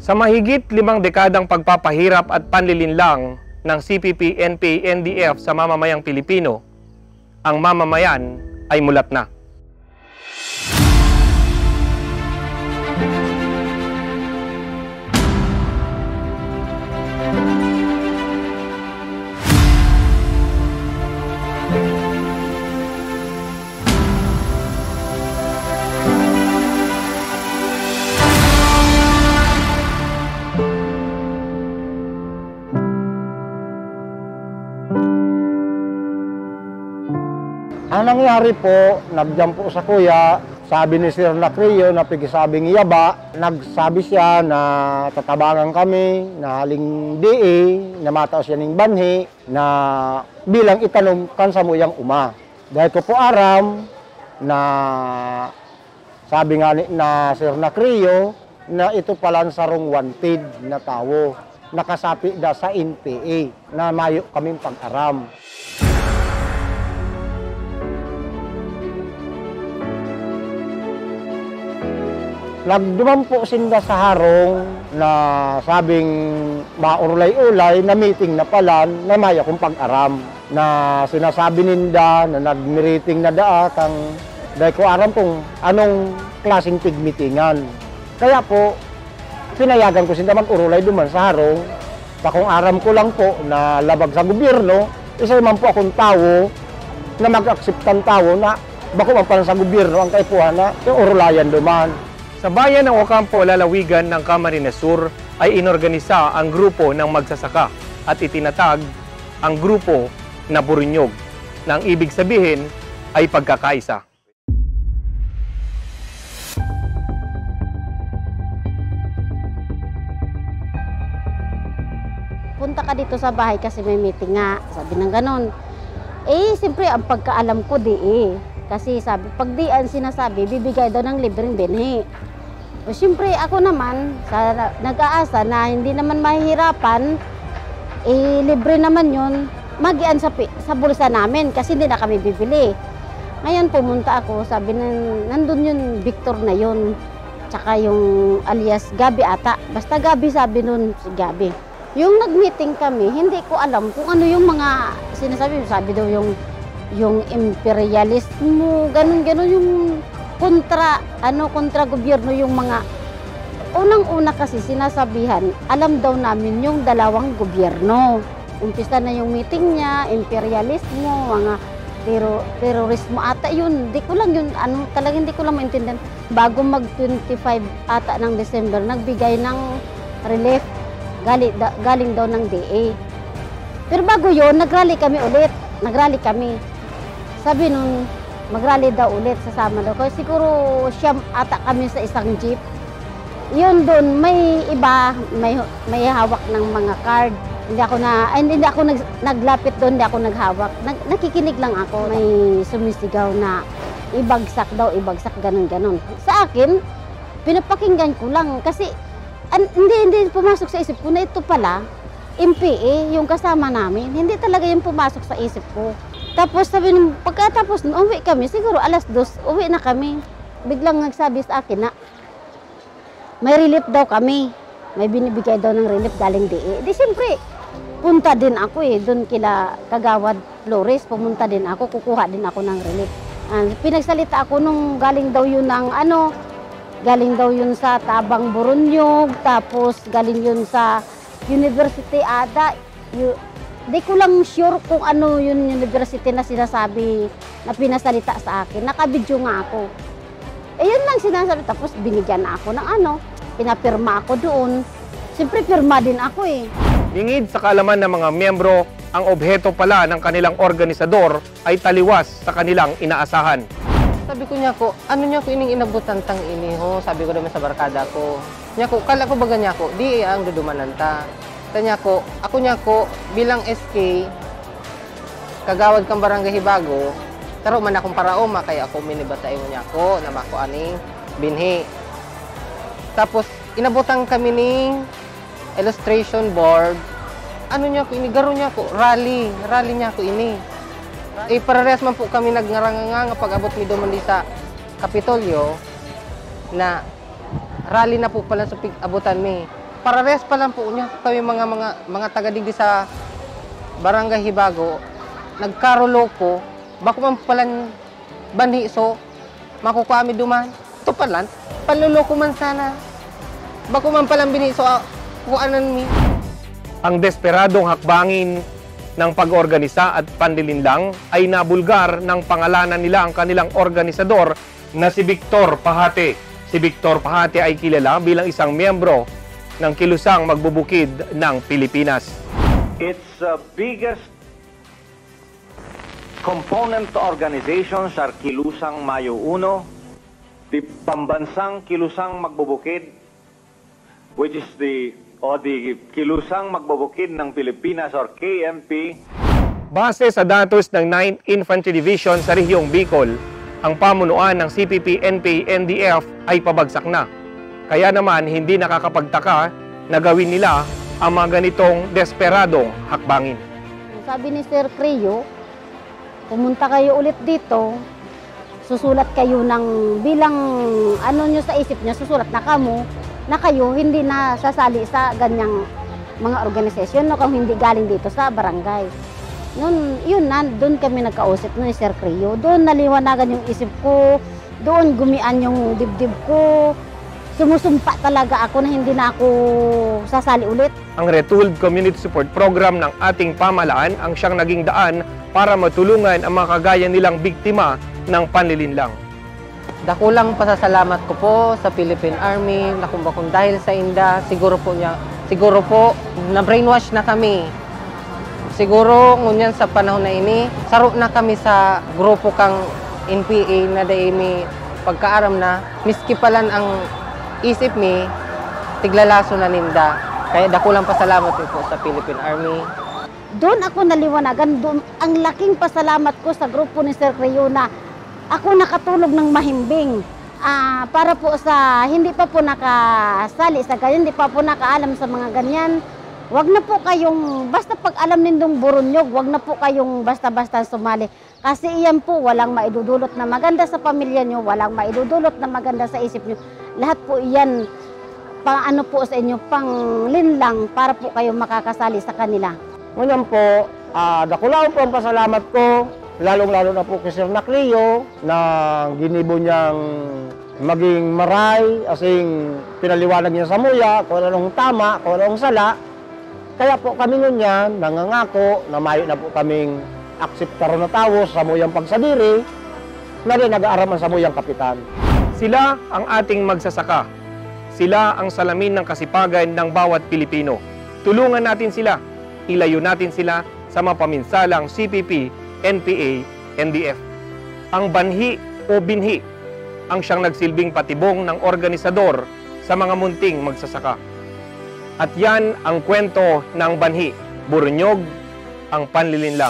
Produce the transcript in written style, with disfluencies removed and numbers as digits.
Sa mahigit 5 dekadang pagpapahirap at panlilinlang ng CPP, NPA, NDF sa mamamayang Pilipino, ang mamamayan ay mulat na. Ang nangyari po, nagdyan po sa kuya, sabi ni Sir Nacrio na pigisabing iyaba, nagsabi siya na tatabangan kami, na haling DA, na mataos siya ng banhi, na bilang itanom kan sa muyang uma. Dahil ko po aram na sabi nga na Sir Nacrio na ito pala sarong wanted na tao, nakasapi da sa NPA, na mayo kaming pag-aram. Nagduman po sinda sa harong na sabing maurulay-ulay na meeting na pala na may akong pag-aram. Na sinasabi ninda na nag-meeting na kang dahil ko aram kung anong klaseng pig-meetingan. Kaya po, pinayagan ko sinda mag-urulay duman sa harong. Kung aram ko lang po na labag sa gobyerno, isa naman po akong tao na mag-akseptan tao na bako man pala sa gobyerno ang kaipuhan na yung urulayan duman. Sa bayan ng Ocampo, lalawigan ng Camarines Sur ay inorganisa ang grupo ng magsasaka at itinatag ang grupo na Burunyog, na ang ibig sabihin ay pagkakaisa. Punta ka dito sa bahay kasi may meeting nga, sabi ng ganon. Eh, siyempre ang pagkaalam ko kasi sabi, pag di ang sinasabi, bibigay daw ng libreng binhi. O siyempre ako naman, nag-aasa na hindi naman mahihirapan, libre naman yun, mag-ian sa bulsa namin kasi hindi na kami bibili. Ngayon pumunta ako, sabi nandun yung Victor na yun, tsaka yung alias Gabi ata. Basta Gabi sabi nun, si Gabi. Yung nag-meeting kami, hindi ko alam kung ano yung mga sinasabi. Sabi daw yung imperialismo, ganun-ganun yung kontra gobyerno yung mga unang-una kasi sinasabihan, alam daw namin yung dalawang gobyerno. Umpisa na yung meeting niya, imperialismo, mga terorismo ata yun. Di ko lang yun, talagang hindi ko lang maintindihan. Bago mag-25 ata ng December, nagbigay ng relief, galing daw ng DA. Pero bago yun, nagrally kami ulit. Sabi nun, mag-rally daw ulit, sasama daw. Kasi siguro siyam ata kami sa isang jeep. Yun doon, may iba, may hawak ng mga card. Hindi ako naglapit doon, hindi ako naghawak. Nakikinig lang ako. May sumisigaw na ibagsak daw, ganun-ganun. Sa akin, pinapakinggan ko lang kasi hindi pumasok sa isip ko na ito pala, MPA, yung kasama namin. Hindi talaga yung pumasok sa isip ko. Tapos pagkatapos uwi kami, siguro 2:00, uwi na kami. Biglang nagsabi sa akin na may relief daw kami. May binibigay daw ng relief galing DA. Di siyempre, punta din ako doon kila Kagawad Flores, pumunta din ako, kukuha din ako ng relief. Pinagsalita ako nung galing daw yun sa Tabang Burunyog, tapos galing yun sa University Ada. Di ko lang sure kung ano yung university na sinasabi na pinasalita sa akin. Nakabidyo nga ako. Yun lang sinasabi. Tapos binigyan na ako ng pinapirma ako doon. Siyempre pirma din ako Lingid sa kaalaman ng mga miyembro, ang obheto pala ng kanilang organisador ay taliwas sa kanilang inaasahan. Sabi ko niya ko, ano niya ko ining inabutan tang ini ho? Sabi ko naman sa barkada ko. Niya ko, kala ko baga niya ko, di ang dudumananta. Tanya ko, ako niya ko bilang SK, kagawad kang barangay Hibago, taro man akong paraoma, kaya ako minibatay mo niya ko, na mako aning binhi. Tapos, inabutan kami ni illustration board, ano niya ko ini, garo niya ko, rally niya ko ini. Parehas man po kami nagngaranganga pag-abot mi duman sa Kapitolyo, na rally na po pala sa abutan mi. Parehas pa lang po niya kami mga taga digdi sa Barangay Hibago, nagkaroloko, bako man palan banhi so makukuha mi duman. Ito palan, panluloko man sana. Bako man palang binhi so kuanan mi. Ang desperadong hakbangin ng pag-organisa at panlilinlang ay nabulgar ng pangalanan nila ang kanilang organisador na si Victor Pahate. Si Victor Pahate ay kilala bilang isang miyembro ng Kilusang Magbubukid ng Pilipinas. Its biggest component organizations are Kilusang Mayo 1, the Pambansang Kilusang Magbubukid, which is the Kilusang Magbubukid ng Pilipinas or KMP. Base sa datos ng 9th Infantry Division sa Rehiyong Bicol, ang pamunuan ng CPP, NPA, NDF ay pabagsak na. Kaya naman hindi nakakapagtaka na gawin nila ang mga ganitong desperadong hakbangin. Sabi ni Sir Creo, pumunta kayo ulit dito, susulat kayo ng bilang ano nyo sa isip nyo, susulat na kamo na kayo hindi na sasali sa ganyang mga organisasyon no, kung hindi galing dito sa barangay. Noon, yun na, doon kami nagkausap ni Sir Creo. Doon naliwanagan yung isip ko, doon gumian yung dibdib ko. Sumusumpa talaga ako na hindi na ako sasali ulit. Ang Retooled Community Support Program ng ating pamahalaan ang siyang naging daan para matulungan ang mga kagaya nilang biktima ng panlilinlang. Dakulang pasasalamat ko po sa Philippine Army, nakumbakong dahil sa inda, siguro po na-brainwash na kami. Siguro ngunyan sa panahon na ini, saro na kami sa grupo kang NPA na dahil may pagkaaram na, miski palan ang isip mi, tiglalaso na ninda. Kaya dakulang pasalamat po sa Philippine Army. Doon ako naliwanagan, doon ang laking pasalamat ko sa grupo ni Sir Creo na ako nakatulog ng mahimbing. Para po sa hindi pa po nakasali sa ganyan, hindi pa po nakaalam sa mga ganyan. Wag na po kayong, basta pag alam nindong burunyog, wag na po kayong basta-basta sumali. Kasi iyan po, walang maidudulot na maganda sa pamilya nyo, walang maidudulot na maganda sa isip nyo. Lahat po iyan, pang ano po sa inyo, pang linlang para po kayong makakasali sa kanila. Ngayon po, dakulang po ang pasalamat ko, lalong-lalo na po kay Sir Creo na ginibo niyang maging maray, asing pinaliwanag niya sa muya, kung anong tama, kung anong sala. Kaya po kami ngunyan, nangangako na mayo na po kaming akseptaro na tawos sa muyang pagsadiri na rin nag-aaraman sa muyang kapitan. Sila ang ating magsasaka. Sila ang salamin ng kasipagan ng bawat Pilipino. Tulungan natin sila. Ilayo natin sila sa mapaminsalang CPP, NPA, NDF. Ang banhi o binhi ang siyang nagsilbing patibong ng organisador sa mga munting magsasaka. At yan ang kwento ng banhi, burunyog, ang panlilinlang.